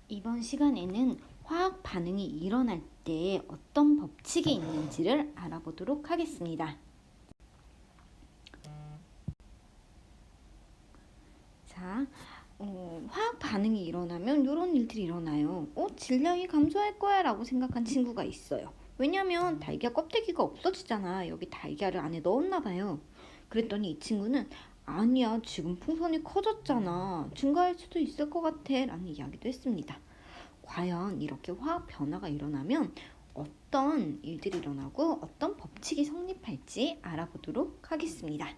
이번 시간에는 화학 반응이 일어날 때 어떤 법칙이 있는지를 알아보도록 하겠습니다. 자, 화학 반응이 일어나면 이런 일들이 일어나요. 질량이 감소할 거야 라고 생각한 친구가 있어요. 왜냐면 달걀 껍데기가 없어지잖아. 여기 달걀을 안에 넣었나 봐요. 그랬더니 이 친구는 아니야, 지금 풍선이 커졌잖아. 증가할 수도 있을 것 같아 라는 이야기도 했습니다. 과연 이렇게 화학 변화가 일어나면 어떤 일들이 일어나고 어떤 법칙이 성립할지 알아보도록 하겠습니다.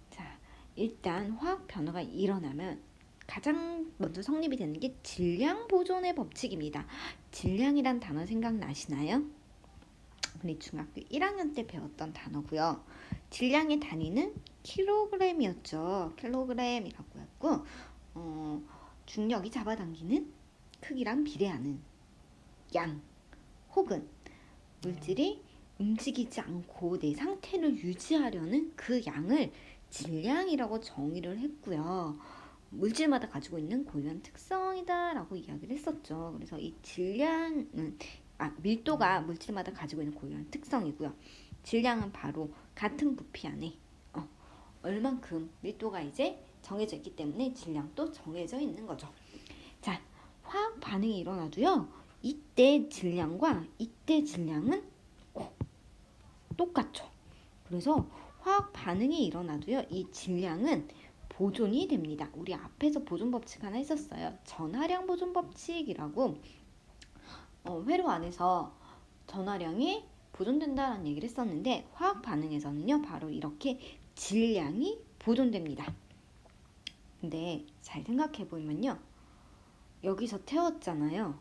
자, 일단 화학 변화가 일어나면 가장 먼저 성립이 되는 게 질량 보존의 법칙입니다. 질량이란 단어 생각나시나요? 우리 중학교 1학년 때 배웠던 단어고요. 질량의 단위는 킬로그램이었죠. 킬로그램이라고 했고, 중력이 잡아당기는 크기랑 비례하는 양, 혹은 물질이 움직이지 않고 내 상태를 유지하려는 그 양을 질량이라고 정의를 했고요. 물질마다 가지고 있는 고유한 특성이다 라고 이야기를 했었죠. 그래서 이 질량은 밀도가 물질마다 가지고 있는 고유한 특성이고요. 질량은 바로 같은 부피 안에 얼만큼 밀도가 이제 정해져 있기 때문에 질량도 정해져 있는 거죠. 자, 화학 반응이 일어나도요. 이때 질량과 이때 질량은 똑같죠. 그래서 화학 반응이 일어나도요. 이 질량은 보존이 됩니다. 우리 앞에서 보존 법칙 하나 있었어요. 전하량 보존 법칙이라고 회로 안에서 전하량이 보존된다라는 얘기를 했었는데 화학 반응에서는요. 바로 이렇게 질량이 보존됩니다. 근데 잘 생각해 보면요. 여기서 태웠잖아요.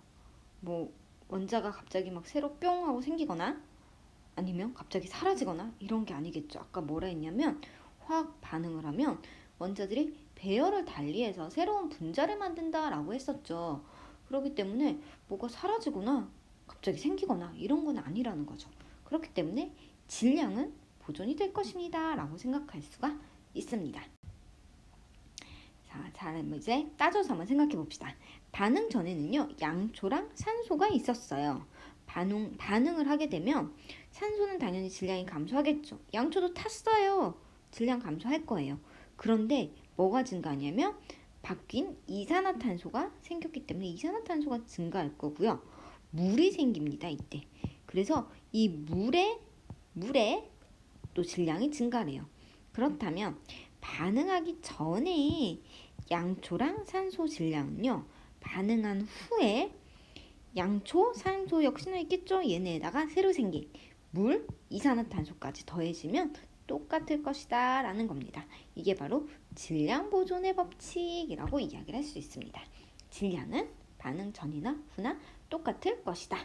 뭐 원자가 갑자기 막 새로 뿅 하고 생기거나 아니면 갑자기 사라지거나 이런 게 아니겠죠. 아까 뭐라 했냐면 화학 반응을 하면 원자들이 배열을 달리해서 새로운 분자를 만든다라고 했었죠. 그렇기 때문에 뭐가 사라지거나 갑자기 생기거나 이런 건 아니라는 거죠. 그렇기 때문에 질량은 보존이 될 것입니다 라고 생각할 수가 있습니다. 자, 이제 따져서 한번 생각해 봅시다. 반응 전에는요, 양초랑 산소가 있었어요. 반응을 하게 되면 산소는 당연히 질량이 감소하겠죠. 양초도 탔어요. 질량 감소할 거예요. 그런데 뭐가 증가하냐면 바뀐 이산화탄소가 생겼기 때문에 이산화탄소가 증가할 거고요. 물이 생깁니다, 이때. 그래서 이 물에 또 질량이 증가해요. 그렇다면 반응하기 전에 양초랑 산소 질량은요. 반응한 후에 양초, 산소 역시나 있겠죠. 얘네에다가 새로 생긴 물, 이산화탄소까지 더해지면 똑같을 것이다 라는 겁니다. 이게 바로 질량 보존의 법칙이라고 이야기를 할 수 있습니다. 질량은 반응 전이나 후나 똑같을 것이다.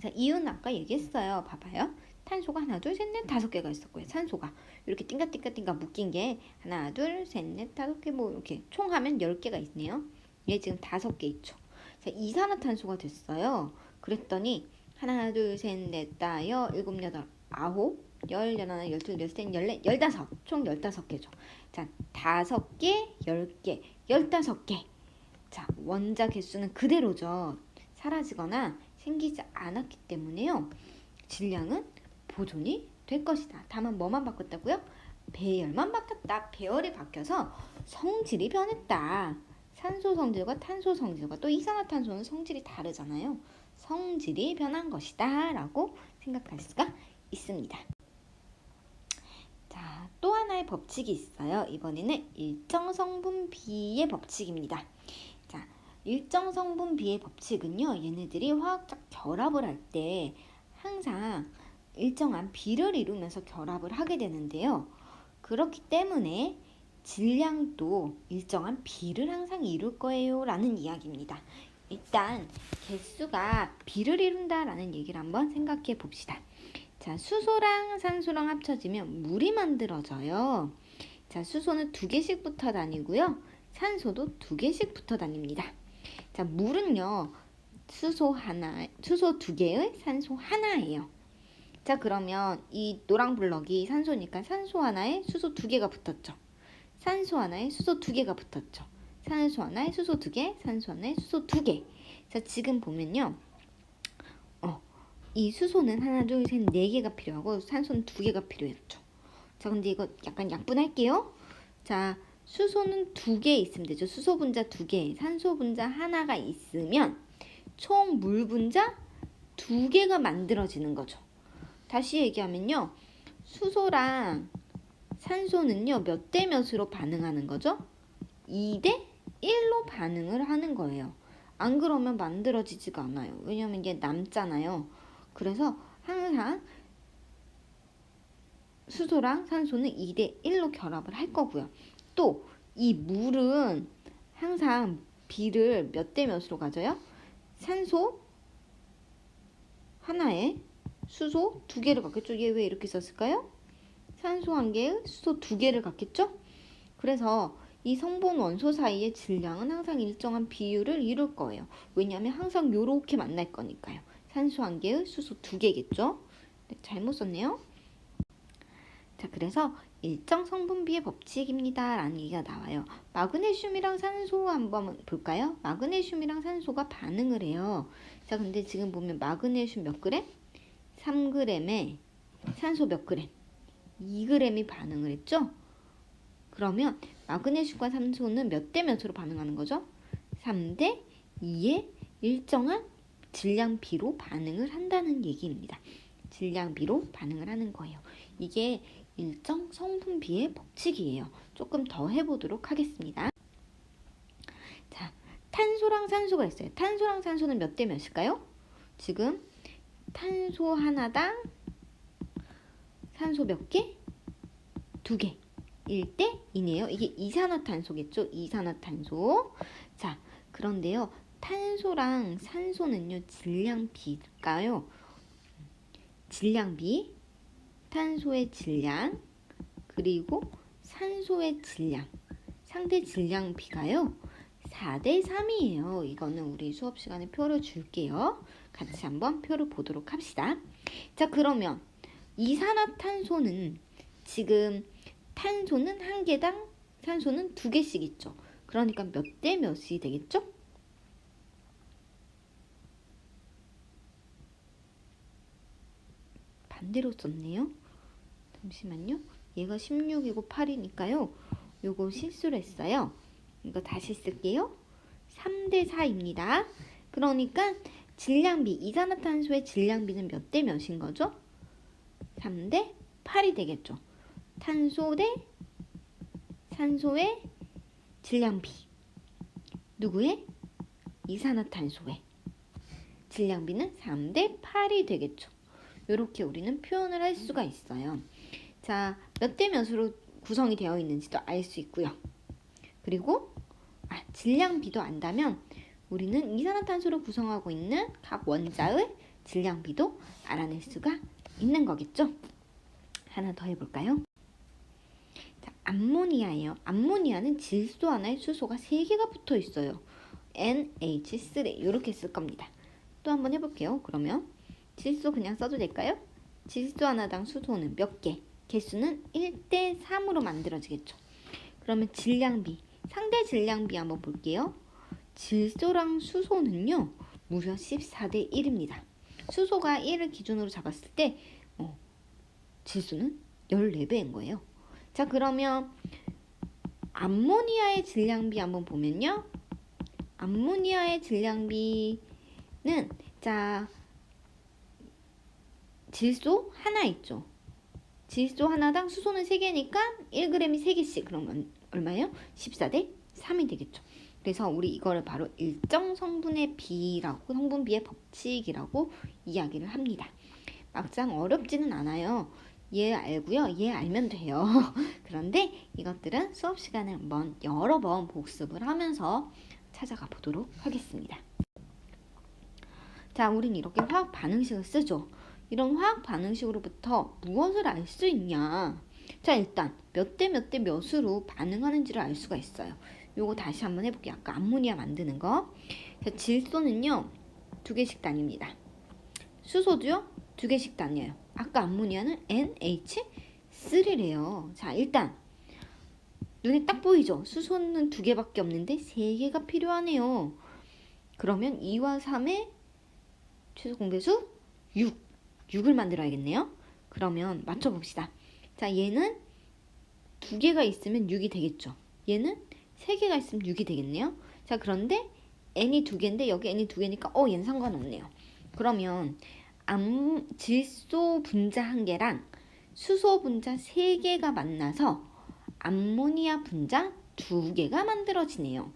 자, 이유는 아까 얘기했어요. 봐봐요. 탄소가 하나, 둘, 셋, 넷, 5개가 있었고요. 산소가 이렇게 띵가띵가띵가 묶인 게 하나, 둘, 셋, 넷, 5개 뭐 이렇게 총 하면 10개가 있네요. 얘 지금 5개 있죠. 자, 이산화탄소가 됐어요. 그랬더니 하나, 둘, 셋, 넷, 다, 일곱, 여덟, 아홉, 열, 열하나, 열둘, 열셋, 열넷, 15. 총 15개죠. 자, 5개, 10개, 15개. 자, 원자 개수는 그대로죠. 사라지거나 생기지 않았기 때문에요. 질량은 보존이 될 것이다. 다만 뭐만 바꿨다고요? 배열만 바뀌었다. 배열이 바뀌어서 성질이 변했다. 산소 성질과 탄소 성질과 또 이산화탄소는 성질이 다르잖아요. 성질이 변한 것이다 라고 생각할 수가 있습니다. 자, 또 하나의 법칙이 있어요. 이번에는 일정 성분 비의 법칙입니다. 자, 일정 성분 비의 법칙은요. 얘네들이 화학적 결합을 할 때 항상 일정한 비를 이루면서 결합을 하게 되는데요. 그렇기 때문에 질량도 일정한 비를 항상 이룰 거예요 라는 이야기입니다. 일단 개수가 비를 이룬다 라는 얘기를 한번 생각해 봅시다. 자, 수소랑 산소랑 합쳐지면 물이 만들어져요. 자, 수소는 2개씩 붙어 다니고요. 산소도 2개씩 붙어 다닙니다. 자, 물은요. 수소 2개의 산소 하나예요. 자, 그러면 이 노랑 블럭이 산소니까 산소 하나에 수소 2개가 붙었죠. 산소 하나에 수소 2개가 붙었죠. 산소 하나에 수소 2개, 산소 하나에 수소 2개. 자, 지금 보면요. 이 수소는 하나, 둘, 셋, 4개가 필요하고 산소는 2개가 필요했죠. 자, 근데 이거 약간 약분할게요. 자, 수소는 2개 있으면 되죠. 수소 분자 2개, 산소 분자 하나가 있으면 총 물 분자 2개가 만들어지는 거죠. 다시 얘기하면요. 수소랑 산소는요, 몇 대 몇으로 반응하는 거죠? 2대 1로 반응을 하는 거예요. 안 그러면 만들어지지가 않아요. 왜냐면 이게 남잖아요. 그래서 항상 수소랑 산소는 2대 1로 결합을 할 거고요. 또 이 물은 항상 비를 몇 대 몇으로 가져요? 산소 하나에 수소 2개를 갖겠죠. 얘 왜 이렇게 썼을까요? 산소 1개에 수소 2개를 갖겠죠. 그래서 이 성분 원소 사이의 질량은 항상 일정한 비율을 이룰 거예요. 왜냐하면 항상 요렇게 만날 거니까요. 산소 1개의 수소 2개겠죠. 네, 잘못 썼네요. 자, 그래서 일정 성분비의 법칙입니다 라는 얘기가 나와요. 마그네슘이랑 산소 한번 볼까요? 마그네슘이랑 산소가 반응을 해요. 자, 근데 지금 보면 마그네슘 몇 그램? 3g에 산소 몇 그램? 2g이 반응을 했죠? 그러면 마그네슘과 산소는 몇 대 몇으로 반응하는 거죠? 3대 2의 일정한 질량비로 반응을 한다는 얘기입니다. 질량비로 반응을 하는 거예요. 이게 일정 성분비의 법칙이에요. 조금 더 해보도록 하겠습니다. 자, 탄소랑 산소가 있어요. 탄소랑 산소는 몇 대 몇일까요? 지금 탄소 하나당 산소 몇 개? 2개. 1대 2네요. 이게 이산화탄소겠죠? 이산화탄소. 자, 그런데요. 탄소랑 산소는요. 질량비일까요? 질량비, 탄소의 질량, 그리고 산소의 질량, 상대 질량비가요. 4대 3이에요. 이거는 우리 수업 시간에 표를 줄게요. 같이 한번 표를 보도록 합시다. 자, 그러면 이산화탄소는 지금 탄소는 1개당 산소는 2개씩 있죠. 그러니까 몇 대 몇이 되겠죠? 반대로 썼네요. 잠시만요. 얘가 16이고 8이니까요. 요거 실수를 했어요. 이거 다시 쓸게요. 3대 4입니다. 그러니까 질량비, 이산화탄소의 질량비는 몇 대 몇인 거죠? 3대 8이 되겠죠. 탄소 대 산소의 질량비. 누구의? 이산화탄소의 질량비는 3대 8이 되겠죠. 이렇게 우리는 표현을 할 수가 있어요. 자, 몇 대 몇으로 구성이 되어 있는지도 알 수 있고요. 그리고 질량비도 안다면 우리는 이산화탄소를 구성하고 있는 각 원자의 질량비도 알아낼 수가 있는 거겠죠. 하나 더 해볼까요? 자, 암모니아예요. 암모니아는 질소 하나에 수소가 3개가 붙어 있어요. NH3 이렇게 쓸 겁니다. 또 한번 해볼게요. 그러면 질소 그냥 써도 될까요? 질소 하나당 수소는 몇 개? 개수는 1대 3으로 만들어지겠죠. 그러면 질량비, 상대 질량비 한번 볼게요. 질소랑 수소는요, 무려 14대 1입니다. 수소가 1을 기준으로 잡았을 때 질소는 14배인 거예요. 자, 그러면 암모니아의 질량비 한번 보면요. 암모니아의 질량비는 자, 질소 하나 있죠. 질소 하나당 수소는 3개니까 1g이 3개씩. 그러면 얼마예요? 14대 3이 되겠죠. 그래서 우리 이거를 바로 일정 성분의 비라고, 성분비의 법칙이라고 이야기를 합니다. 막상 어렵지는 않아요. 얘 알고요. 얘 알면 돼요. 그런데 이것들은 수업 시간에 한번 여러 번 복습을 하면서 찾아가 보도록 하겠습니다. 자, 우린 이렇게 화학 반응식을 쓰죠. 이런 화학 반응식으로부터 무엇을 알 수 있냐? 자, 일단 몇 대 몇 대 몇으로 반응하는지를 알 수가 있어요. 요거 다시 한번 해볼게요. 아까 암모니아 만드는 거. 자, 질소는요 2개씩 다닙니다. 수소도요 2개씩 다녀요. 아까 암모니아는 NH3래요. 자, 일단 눈에 딱 보이죠? 수소는 2개밖에 없는데 3개가 필요하네요. 그러면 2와 3의 최소 공배수 6을 만들어야겠네요. 그러면 맞춰봅시다. 자, 얘는 2개가 있으면 6이 되겠죠. 얘는 3개가 있으면 6이 되겠네요. 자, 그런데 n이 2개인데 여기 n이 2개니까 얘는 상관없네요. 그러면 질소 분자 1개랑 수소 분자 3개가 만나서 암모니아 분자 2개가 만들어지네요.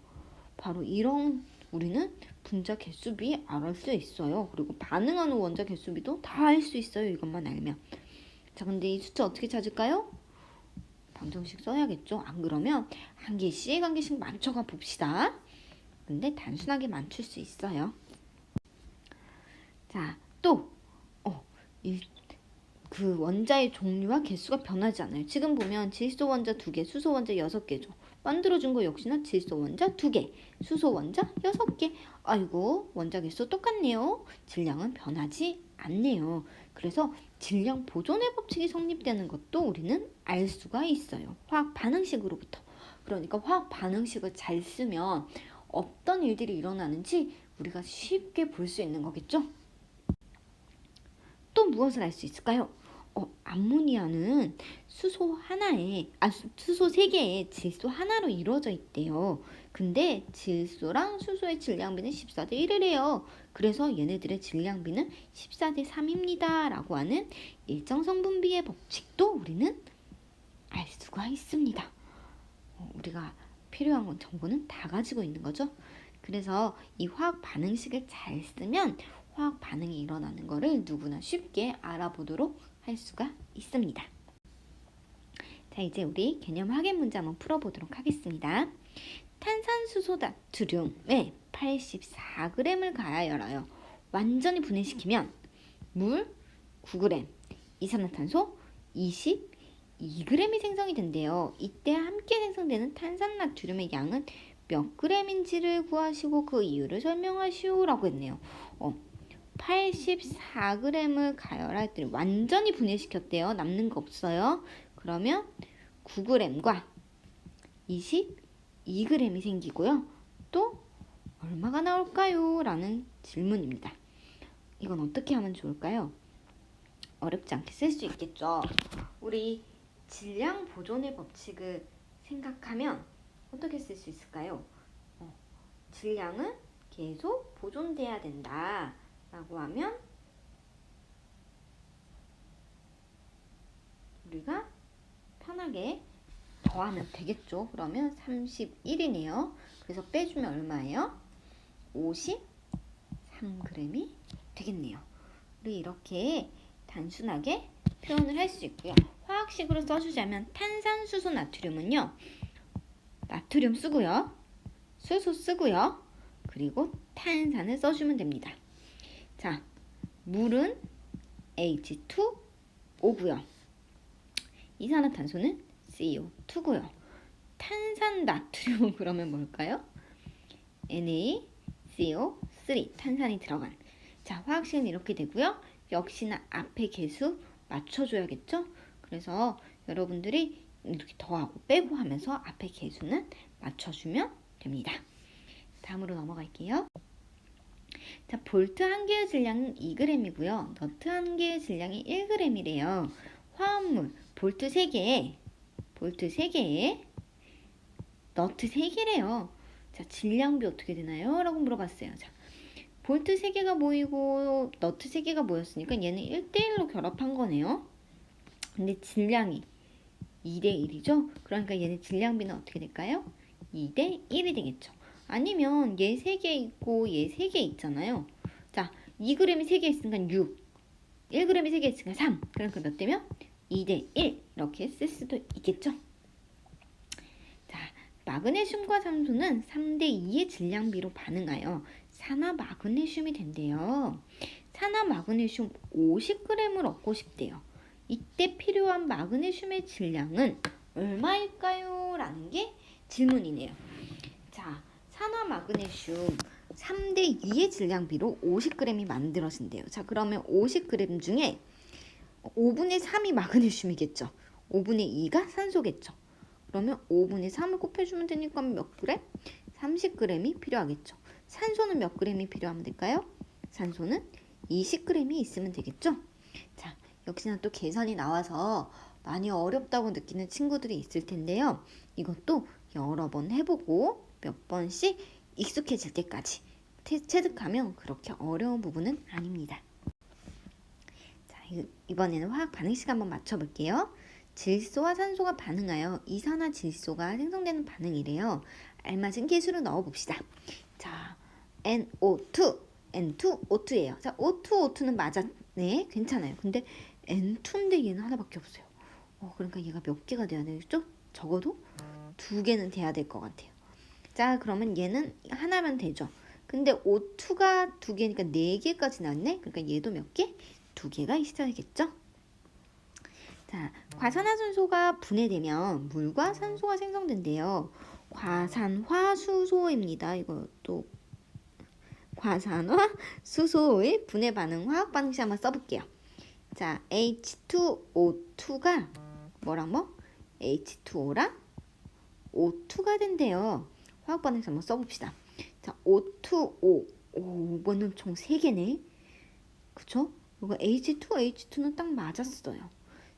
바로 이런 우리는 분자 개수비 알 수 있어요. 그리고 반응하는 원자 개수비도 다 알 수 있어요. 이것만 알면. 자, 근데 이 숫자 어떻게 찾을까요? 방정식 써야겠죠. 안 그러면 한 개씩 맞춰가 봅시다. 근데 단순하게 맞출 수 있어요. 자, 또 그 원자의 종류와 개수가 변하지 않아요. 지금 보면 질소 원자 2개, 수소 원자 6개죠. 만들어준 거 역시나 질소 원자 2개, 수소 원자 6개. 아이고, 원자 개수 똑같네요. 질량은 변하지 않네요. 그래서 질량 보존의 법칙이 성립되는 것도 우리는 알 수가 있어요. 화학 반응식으로부터. 그러니까 화학 반응식을 잘 쓰면 어떤 일들이 일어나는지 우리가 쉽게 볼 수 있는 거겠죠? 또 무엇을 알 수 있을까요? 암모니아는 수소 3개에 질소 하나로 이루어져 있대요. 근데 질소랑 수소의 질량비는 14대 1이래요. 그래서 얘네들의 질량비는 14대 3입니다. 라고 하는 일정 성분비의 법칙도 우리는 알 수가 있습니다. 우리가 필요한 건 정보는 다 가지고 있는 거죠. 그래서 이 화학 반응식을 잘 쓰면 화학 반응이 일어나는 것을 누구나 쉽게 알아보도록 할 수가 있습니다. 자, 이제 우리 개념 확인 문제 한번 풀어보도록 하겠습니다. 탄산수소 나트륨에 84g을 가하여라요. 완전히 분해시키면 물 9g, 이산화탄소 22g이 생성이 된대요. 이때 함께 생성되는 탄산나트륨의 양은 몇 g인지를 구하시고 그 이유를 설명하시오라고 했네요. 84g을 가열할 했더니 완전히 분해시켰대요. 남는 거 없어요. 그러면 9g과 22g이 생기고요. 또 얼마가 나올까요? 라는 질문입니다. 이건 어떻게 하면 좋을까요? 어렵지 않게 쓸 수 있겠죠. 우리 질량 보존의 법칙을 생각하면 어떻게 쓸 수 있을까요? 질량은 계속 보존돼야 된다 라고 하면 우리가 편하게 더하면 되겠죠. 그러면 31이네요. 그래서 빼주면 얼마예요? 53g이 되겠네요. 우리 이렇게 단순하게 표현을 할 수 있고요. 화학식으로 써주자면 탄산수소 나트륨은요. 나트륨 쓰고요. 수소 쓰고요. 그리고 탄산을 써주면 됩니다. 자, 물은 H2O고요. 이산화탄소는 CO2고요. 탄산 나트륨은 그러면 뭘까요? NaCO3 탄산이 들어간. 자, 화학식은 이렇게 되고요. 역시나 앞에 개수 맞춰줘야겠죠? 그래서 여러분들이 이렇게 더하고 빼고 하면서 앞에 개수는 맞춰주면 됩니다. 다음으로 넘어갈게요. 자, 볼트 한 개의 질량은 2g이고요. 너트 한 개의 질량이 1g이래요. 화합물 볼트 3개에 너트 3개래요. 자, 질량비 어떻게 되나요? 라고 물어봤어요. 자, 볼트 3개가 모이고 너트 3개가 모였으니까 얘는 1대1로 결합한 거네요. 근데 질량이 2대1이죠? 그러니까 얘네 질량비는 어떻게 될까요? 2대1이 되겠죠. 아니면 얘 3개 있고 얘 3개 있잖아요. 자, 2g이 3개 있으니까 6, 1g이 3개 있으니까 3. 그러니까 몇 대면? 2대1 이렇게 쓸 수도 있겠죠. 자, 마그네슘과 산소는 3대2의 질량비로 반응하여 산화마그네슘이 된대요. 산화마그네슘 50g을 얻고 싶대요. 이때 필요한 마그네슘의 질량은 얼마일까요? 라는 게 질문이네요. 자, 산화마그네슘 3대2의 질량비로 50g이 만들어진대요. 자, 그러면 50g 중에 5분의 3이 마그네슘이겠죠. 5분의 2가 산소겠죠. 그러면 5분의 3을 곱해주면 되니까 몇 그램? 30g이 필요하겠죠. 산소는 몇 g이 필요하면 될까요? 산소는 20g이 있으면 되겠죠. 자, 역시나 또 계산이 나와서 많이 어렵다고 느끼는 친구들이 있을 텐데요. 이것도 여러 번 해보고 몇 번씩 익숙해질 때까지 체득하면 그렇게 어려운 부분은 아닙니다. 자, 이번에는 화학 반응식 한번 맞춰볼게요. 질소와 산소가 반응하여 이산화질소가 생성되는 반응이래요. 알맞은 개수를 넣어봅시다. 자, NO2, N2O2예요. 자, O2, O2는 맞았네. 괜찮아요. 근데 N2인데 얘는 하나밖에 없어요. 그러니까 얘가 몇 개가 돼야 되겠죠? 적어도 2개는 돼야 될 것 같아요. 자, 그러면 얘는 하나면 되죠. 근데 O2가 2개니까 4개까지 나왔네. 그러니까 얘도 몇 개? 2개가 있어야겠죠? 자, 과산화순소가 분해되면 물과 산소가 생성된대요. 과산화수소입니다. 이것도 과산화수소의 분해 반응 화학 반응식 한번 써볼게요. 자, H2O2가 뭐랑 뭐? H2O랑 O2가 된대요. 화학 반응식 한번 써봅시다. 자, O2O. 이거는 총 3개네. 그쵸? 이거 H2H2는 딱 맞았어요.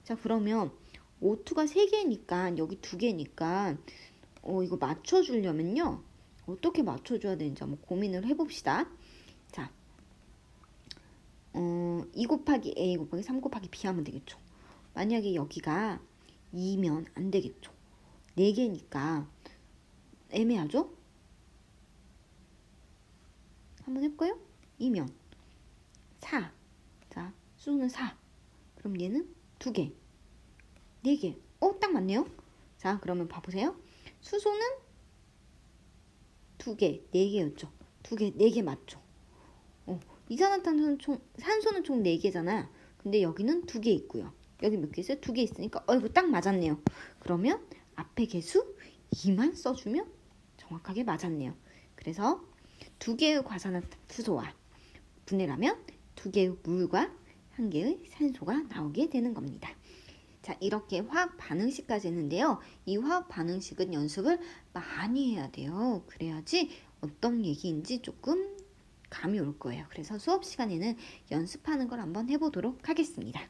자, 그러면 O2가 3개니까 여기 2개니까 이거 맞춰주려면요. 어떻게 맞춰줘야 되는지 한번 고민을 해봅시다. 자, 2 곱하기 A 곱하기 3 곱하기 B 하면 되겠죠. 만약에 여기가 2면 안 되겠죠. 4개니까 애매하죠? 한번 해볼까요? 2면 4. 자, 수는 4. 그럼 얘는 2개. 4개. 딱 맞네요. 자, 그러면 봐보세요. 수소는 2개, 4개였죠. 2개, 4개 맞죠? 이산화탄소는 산소는 총 4개잖아. 근데 여기는 2개 있고요. 여기 몇 개 있어요? 2개 있으니까 이거 딱 맞았네요. 그러면 앞에 개수 2만 써주면 정확하게 맞았네요. 그래서 2개의 과산화수소와 분해를 하면 2개의 물과 1개의 산소가 나오게 되는 겁니다. 자, 이렇게 화학 반응식까지 했는데요. 이 화학 반응식은 연습을 많이 해야 돼요. 그래야지 어떤 얘기인지 조금 감이 올 거예요. 그래서 수업 시간에는 연습하는 걸 한번 해보도록 하겠습니다.